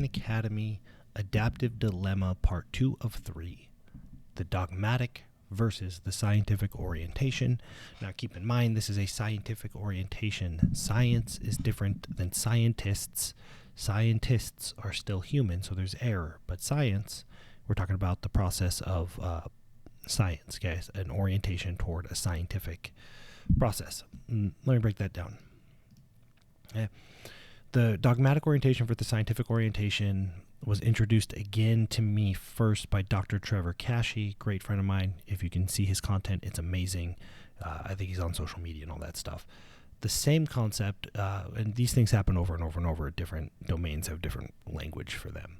Khan Academy Adaptive Dilemma Part 2 of 3. The Dogmatic versus the Scientific Orientation. Now keep in mind, this is a scientific orientation. Science is different than scientists. Scientists are still human, so there's error. But science, we're talking about the process of science, guys, an orientation toward a scientific process. Let me break that down. Okay. The dogmatic orientation for the scientific orientation was introduced again to me first by Dr. Trevor Kashey, great friend of mine. If you can see his content, it's amazing. I think he's on social media and all that stuff. The same concept, and these things happen over and over and over. Different domains have different language for them,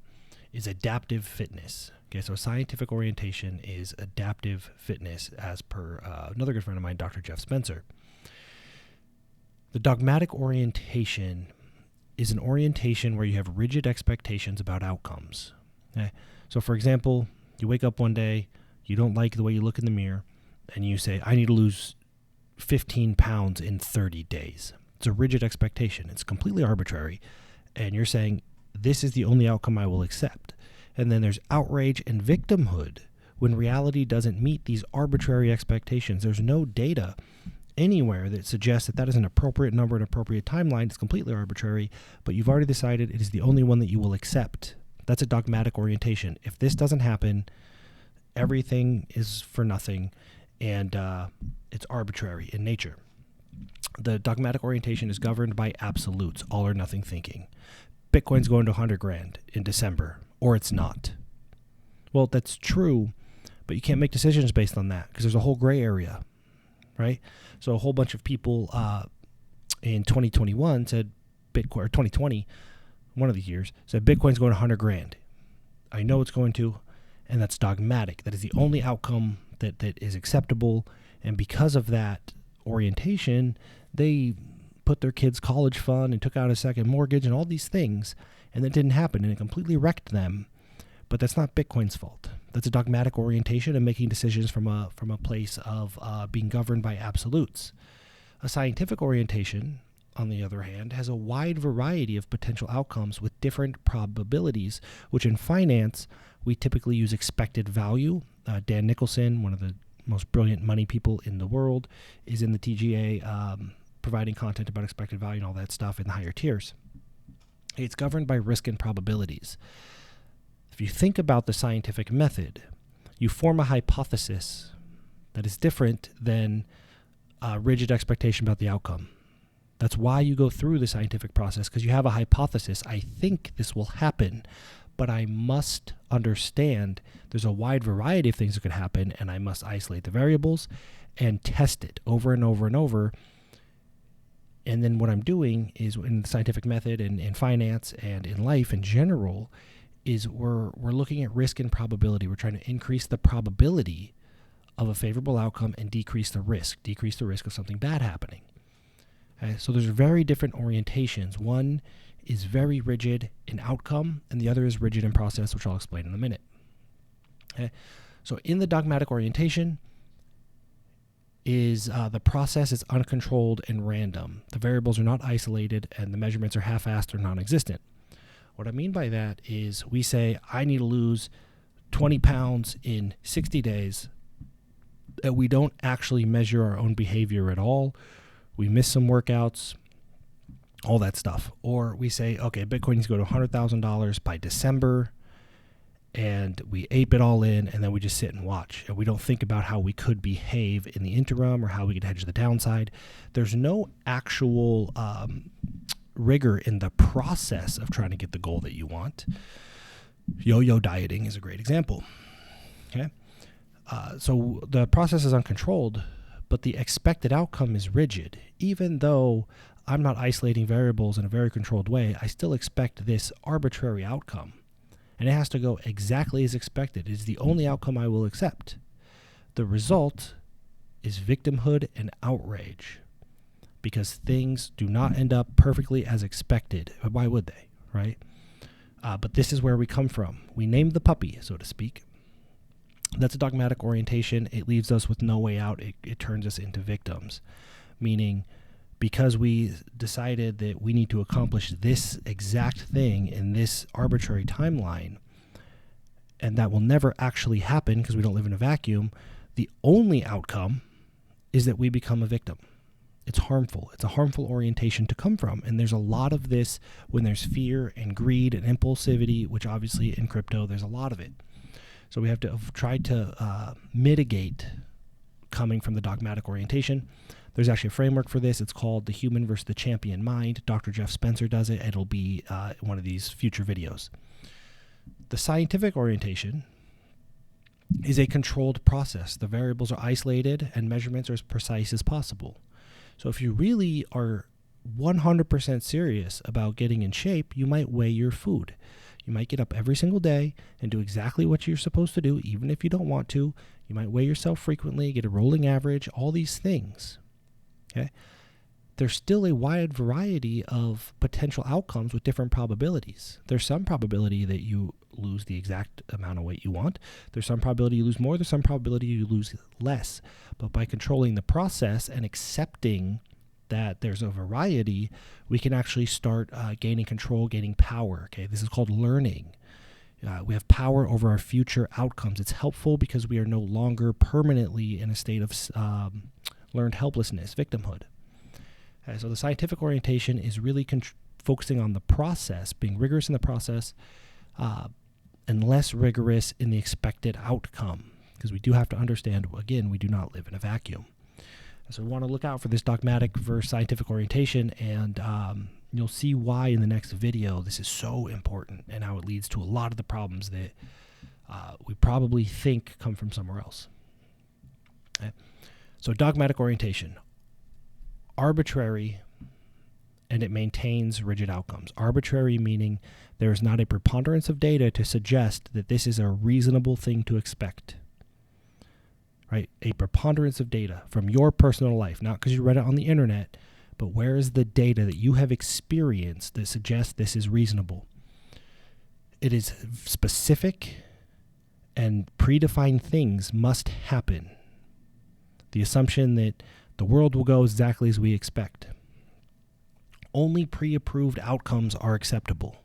is adaptive fitness. Okay, so scientific orientation is adaptive fitness as per another good friend of mine, Dr. Jeff Spencer. The dogmatic orientation is an orientation where you have rigid expectations about outcomes. Okay? So for example, you wake up one day, you don't like the way you look in the mirror, and you say, I need to lose 15 pounds in 30 days. It's a rigid expectation. It's completely arbitrary. And you're saying, this is the only outcome I will accept. And then there's outrage and victimhood when reality doesn't meet these arbitrary expectations. There's no data anywhere that suggests that that is an appropriate number, an appropriate timeline. It's completely arbitrary, but you've already decided it is the only one that you will accept. That's a dogmatic orientation. If this doesn't happen, everything is for nothing, and it's arbitrary in nature. The dogmatic orientation is governed by absolutes, all or nothing thinking. Bitcoin's going to 100 grand in December, or it's not. Well, that's true, but you can't make decisions based on that because there's a whole gray area, right? So a whole bunch of people in 2021 said Bitcoin, or 2020, one of the years, said Bitcoin's going to 100 grand. I know it's going to, and that's dogmatic. That is the only outcome that is acceptable, and because of that orientation, they put their kids' college fund and took out a second mortgage and all these things, and that didn't happen, and it completely wrecked them. But that's not Bitcoin's fault. That's a dogmatic orientation and making decisions from a place of being governed by absolutes. A scientific orientation, on the other hand, has a wide variety of potential outcomes with different probabilities, which in finance, we typically use expected value. Dan Nicholson, one of the most brilliant money people in the world, is in the TGA providing content about expected value and all that stuff in the higher tiers. It's governed by risk and probabilities. If you think about the scientific method, you form a hypothesis that is different than a rigid expectation about the outcome. That's why you go through the scientific process, because you have a hypothesis. I think this will happen, but I must understand there's a wide variety of things that could happen, and I must isolate the variables and test it over and over and over. And then what I'm doing is, in the scientific method and in finance and in life in general, is we're looking at risk and probability. We're trying to increase the probability of a favorable outcome and decrease the risk of something bad happening. Okay? So there's very different orientations. One is very rigid in outcome, and the other is rigid in process, which I'll explain in a minute. Okay? So in the dogmatic orientation, is the process is uncontrolled and random. The variables are not isolated, and the measurements are half-assed or non-existent. What I mean by that is we say, I need to lose 20 pounds in 60 days, and we don't actually measure our own behavior at all. We miss some workouts, all that stuff. Or we say, okay, Bitcoin needs to go to $100,000 by December, and we ape it all in, and then we just sit and watch. And we don't think about how we could behave in the interim or how we could hedge the downside. There's no actual rigor in the process of trying to get the goal that you want. Yo-yo dieting is a great example. Okay, so the process is uncontrolled, but the expected outcome is rigid. Even though I'm not isolating variables in a very controlled way, I still expect this arbitrary outcome. And it has to go exactly as expected. It is the only outcome I will accept. The result is victimhood and outrage, because things do not end up perfectly as expected. Why would they, right? But this is where we come from. We named the puppy, so to speak. That's a dogmatic orientation. It leaves us with no way out. It turns us into victims, meaning because we decided that we need to accomplish this exact thing in this arbitrary timeline, and that will never actually happen because we don't live in a vacuum, the only outcome is that we become a victim. It's harmful. It's a harmful orientation to come from. And there's a lot of this when there's fear and greed and impulsivity, which obviously in crypto, there's a lot of it. So we have to try to mitigate coming from the dogmatic orientation. There's actually a framework for this. It's called The Human versus the Champion Mind. Dr. Jeff Spencer does it. It'll be one of these future videos. The scientific orientation is a controlled process. The variables are isolated and measurements are as precise as possible. So if you really are 100% serious about getting in shape, you might weigh your food. You might get up every single day and do exactly what you're supposed to do, even if you don't want to. You might weigh yourself frequently, get a rolling average, all these things. Okay? There's still a wide variety of potential outcomes with different probabilities. There's some probability that you lose the exact amount of weight you want. There's some probability you lose more. There's some probability you lose less. But by controlling the process and accepting that there's a variety, we can actually start gaining control, gaining power. Okay, this is called learning. We have power over our future outcomes. It's helpful because we are no longer permanently in a state of learned helplessness, victimhood. So the scientific orientation is really focusing on the process, being rigorous in the process, and less rigorous in the expected outcome. Because we do have to understand, again, we do not live in a vacuum. So we want to look out for this dogmatic versus scientific orientation, and you'll see why in the next video this is so important and how it leads to a lot of the problems that we probably think come from somewhere else. Okay. So dogmatic orientation. Arbitrary, and it maintains rigid outcomes. Arbitrary meaning there is not a preponderance of data to suggest that this is a reasonable thing to expect. Right? A preponderance of data from your personal life, not because you read it on the internet, but where is the data that you have experienced that suggests this is reasonable? It is specific, and predefined things must happen. The assumption that the world will go exactly as we expect. Only pre-approved outcomes are acceptable.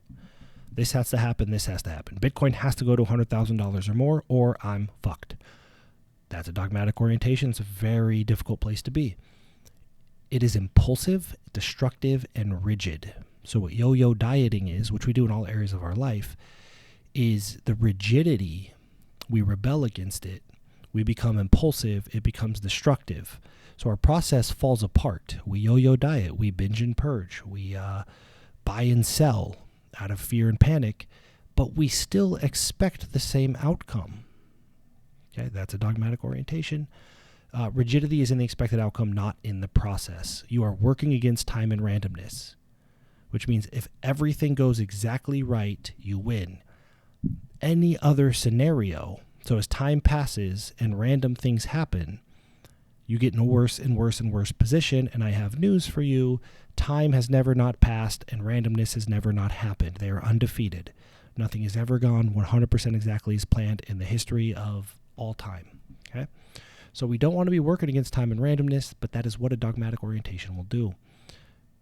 This has to happen, this has to happen. Bitcoin has to go to $100,000 or more, or I'm fucked. That's a dogmatic orientation. It's a very difficult place to be. It is impulsive, destructive, and rigid. So what yo-yo dieting is, which we do in all areas of our life, is the rigidity. We rebel against it. We become impulsive. It becomes destructive. So our process falls apart. We yo-yo diet. We binge and purge. We buy and sell out of fear and panic, but we still expect the same outcome. Okay, that's a dogmatic orientation. Rigidity is in the expected outcome, not in the process. You are working against time and randomness, which means if everything goes exactly right, you win. Any other scenario, so as time passes and random things happen, you get in a worse and worse and worse position, and I have news for you. Time has never not passed, and randomness has never not happened. They are undefeated. Nothing has ever gone 100% exactly as planned in the history of all time. Okay? So we don't want to be working against time and randomness, but that is what a dogmatic orientation will do.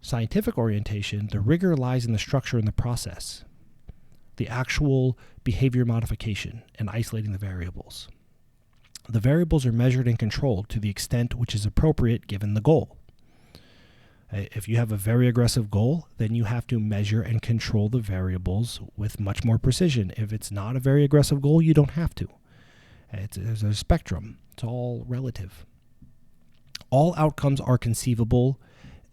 Scientific orientation, the rigor lies in the structure and the process, the actual behavior modification, and isolating the variables. The variables are measured and controlled to the extent which is appropriate given the goal. If you have a very aggressive goal, then you have to measure and control the variables with much more precision. If it's not a very aggressive goal, you don't have to. There's a spectrum. It's all relative. All outcomes are conceivable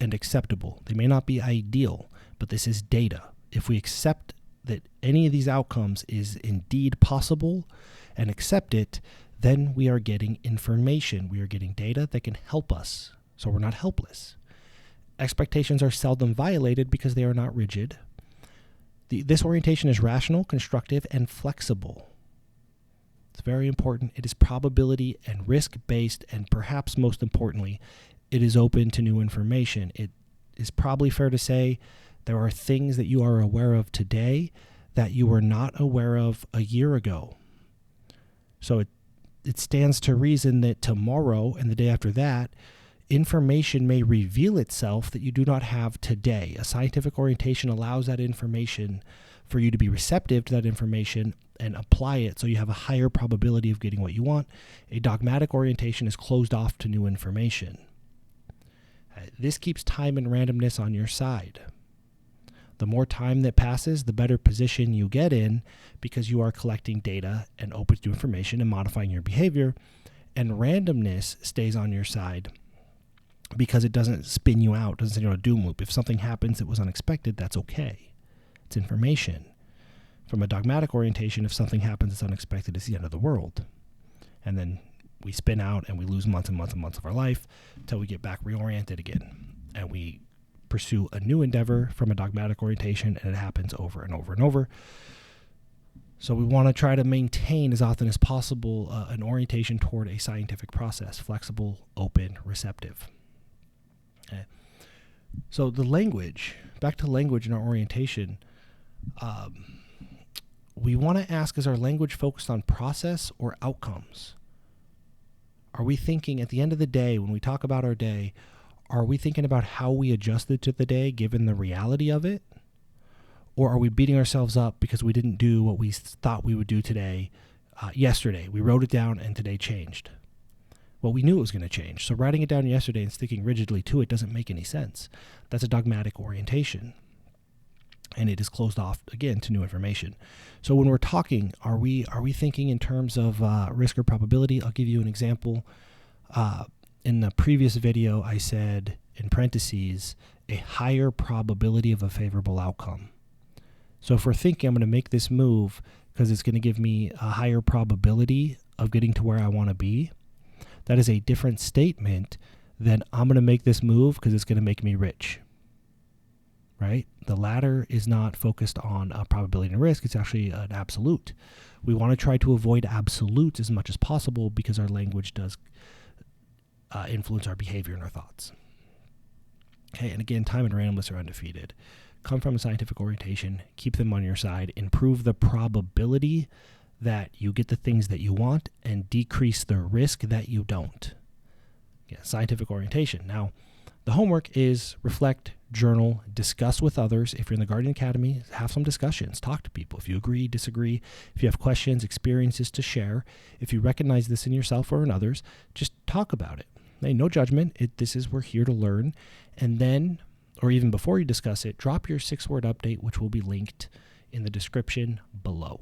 and acceptable. They may not be ideal, but this is data. If we accept that any of these outcomes is indeed possible and accept it, then we are getting information. We are getting data that can help us, so we're not helpless. Expectations are seldom violated because they are not rigid. This orientation is rational, constructive, and flexible. It's very important. It is probability and risk-based, and perhaps most importantly, it is open to new information. It is probably fair to say there are things that you are aware of today that you were not aware of a year ago. So it stands to reason that tomorrow and the day after that, information may reveal itself that you do not have today. A scientific orientation allows that information for you to be receptive to that information and apply it so you have a higher probability of getting what you want. A dogmatic orientation is closed off to new information. This keeps time and randomness on your side. The more time that passes, the better position you get in because you are collecting data and open to information and modifying your behavior, and randomness stays on your side because it doesn't spin you out, doesn't send you on a doom loop. If something happens that was unexpected, that's okay. It's information. From a dogmatic orientation, if something happens that's unexpected, it's the end of the world. And then we spin out and we lose months and months and months of our life until we get back reoriented again. And we pursue a new endeavor from a dogmatic orientation, and it happens over and over and over. So we want to try to maintain as often as possible an orientation toward a scientific process, flexible, open, receptive. Okay. So the language, back to language in our orientation, we want to ask, is our language focused on process or outcomes? Are we thinking at the end of the day, when we talk about our day, are we thinking about how we adjusted to the day given the reality of it? Or are we beating ourselves up because we didn't do what we thought we would do today, yesterday? We wrote it down and today changed. Well, we knew it was going to change. So writing it down yesterday and sticking rigidly to it doesn't make any sense. That's a dogmatic orientation. And it is closed off, again, to new information. So when we're talking, are we thinking in terms of risk or probability? I'll give you an example. In the previous video, I said, in parentheses, a higher probability of a favorable outcome. So if we're thinking I'm going to make this move because it's going to give me a higher probability of getting to where I want to be, that is a different statement than I'm going to make this move because it's going to make me rich. Right? The latter is not focused on probability and risk. It's actually an absolute. We want to try to avoid absolutes as much as possible because our language does influence our behavior and our thoughts. Okay, and again, time and randomness are undefeated. Come from a scientific orientation, keep them on your side, improve the probability that you get the things that you want, and decrease the risk that you don't. Yeah, scientific orientation. Now, the homework is reflect, journal, discuss with others. If you're in the Guardian Academy, have some discussions. Talk to people. If you agree, disagree, if you have questions, experiences to share, if you recognize this in yourself or in others, just talk about it. Hey, no judgment. We're here to learn. And then, or even before you discuss it, drop your 6-word update, which will be linked in the description below.